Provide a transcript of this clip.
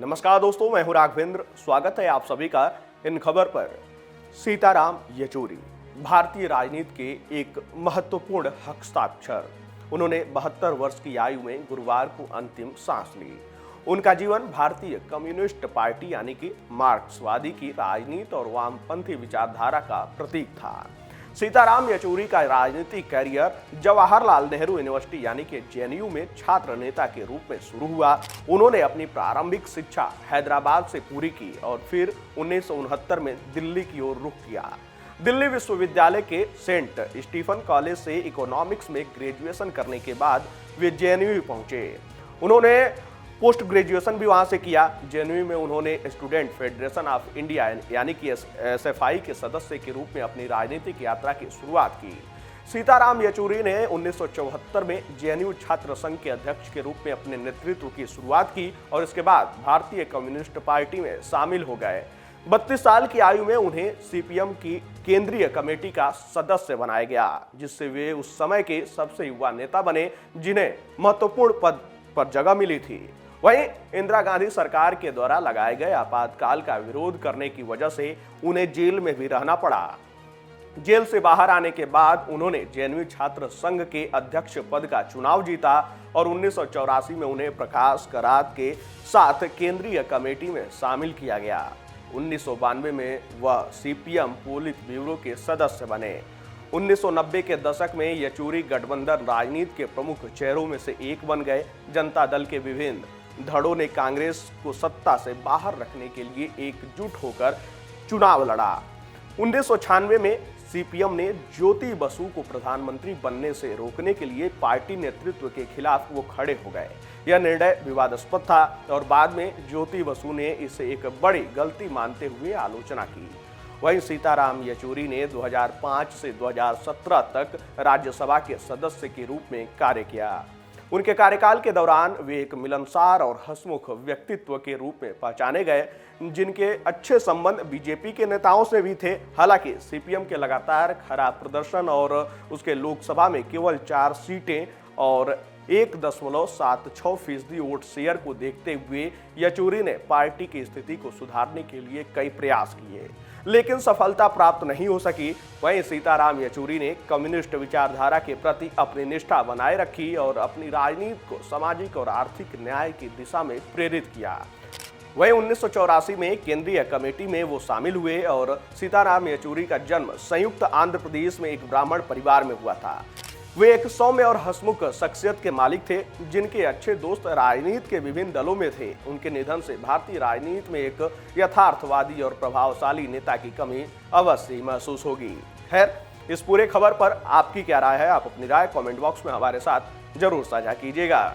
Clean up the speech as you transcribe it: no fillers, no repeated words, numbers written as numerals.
नमस्कार दोस्तों, मैं हूं राघवेंद्र। स्वागत है आप सभी का इन खबर पर। सीताराम येचुरी भारतीय राजनीति के एक महत्वपूर्ण हस्ताक्षर। उन्होंने 72 वर्ष की आयु में गुरुवार को अंतिम सांस ली। उनका जीवन भारतीय कम्युनिस्ट पार्टी यानी कि मार्क्सवादी की राजनीति और वामपंथी विचारधारा का प्रतीक था। सीताराम येचुरी का राजनीतिक करियर जवाहरलाल नेहरू यूनिवर्सिटी यानी कि जेएनयू में छात्र नेता के रूप में शुरू हुआ। उन्होंने अपनी प्रारंभिक शिक्षा हैदराबाद से पूरी की और फिर 1969 में दिल्ली की ओर रुख किया। दिल्ली विश्वविद्यालय के सेंट स्टीफन कॉलेज से इकोनॉमिक्स में ग्रेजुएशन करने के बाद वे जेएनयू पहुंचे। उन्होंने पोस्ट ग्रेजुएशन भी वहां से किया। जेएनयू में उन्होंने स्टूडेंट फेडरेशन ऑफ इंडिया यानी कि एसएफआई के सदस्य के रूप में अपनी राजनीतिक यात्रा की शुरुआत की। सीताराम येचुरी ने 1974 में जेएनयू छात्र संघ के अध्यक्ष के रूप में अपने नेतृत्व की शुरुआत की और इसके बाद भारतीय कम्युनिस्ट पार्टी में शामिल हो गए। 32 साल की आयु में उन्हें सीपीएम की केंद्रीय कमेटी का सदस्य बनाया गया, जिससे वे उस समय के सबसे युवा नेता बने जिन्हें महत्वपूर्ण पद पर जगह मिली थी। वहीं इंदिरा गांधी सरकार के द्वारा लगाए गए आपातकाल का विरोध करने की वजह से उन्हें जेल में भी रहना पड़ा। जेल से बाहर आने के बाद उन्होंने जेएनयू छात्र संघ के अध्यक्ष पद का चुनाव जीता और 1984 में उन्हें प्रकाश करात के साथ केंद्रीय कमेटी में शामिल किया गया। 1992 में वह सीपीएम पोलित ब्यूरो के सदस्य बने। 1990 के दशक में येचुरी गठबंधन राजनीति के प्रमुख चेहरों में से एक बन गए। जनता दल के विभिन्न धड़ों ने कांग्रेस को सत्ता से बाहर रखने के लिए एकजुट होकर चुनाव लड़ा। 1996 में सीपीएम ने ज्योति बसु को प्रधानमंत्री बनने से रोकने के लिए पार्टी नेतृत्व के खिलाफ वो खड़े हो गए। यह निर्णय विवादास्पद था और बाद में ज्योति बसु ने इसे एक बड़ी गलती मानते हुए आलोचना की। वहीं सीताराम येचुरी ने 2005 से 2017 तक राज्यसभा के सदस्य के रूप में कार्य किया। उनके कार्यकाल के दौरान वे एक मिलनसार और हंसमुख व्यक्तित्व के रूप में पहचाने गए, जिनके अच्छे संबंध बीजेपी के नेताओं से भी थे। हालांकि सीपीएम के लगातार खराब प्रदर्शन और उसके लोकसभा में केवल 4 सीटें और 1.76% वोट शेयर को देखते हुए येचुरी ने पार्टी की स्थिति को सुधारने के लिए कई प्रयास किए, लेकिन सफलता प्राप्त नहीं हो सकी। वहीं सीताराम येचुरी ने कम्युनिस्ट विचारधारा के प्रति अपनी निष्ठा बनाए रखी और अपनी राजनीति को सामाजिक और आर्थिक न्याय की दिशा में प्रेरित किया। वहीं 1984 में केंद्रीय कमेटी में वो शामिल हुए और सीताराम येचुरी का जन्म संयुक्त आंध्र प्रदेश में एक ब्राह्मण परिवार में हुआ था। वे एक सौम्य और हंसमुख शख्सियत के मालिक थे, जिनके अच्छे दोस्त राजनीति के विभिन्न दलों में थे। उनके निधन से भारतीय राजनीति में एक यथार्थवादी और प्रभावशाली नेता की कमी अवश्य महसूस होगी। खैर, इस पूरे खबर पर आपकी क्या राय है? आप अपनी राय कमेंट बॉक्स में हमारे साथ जरूर साझा कीजिएगा।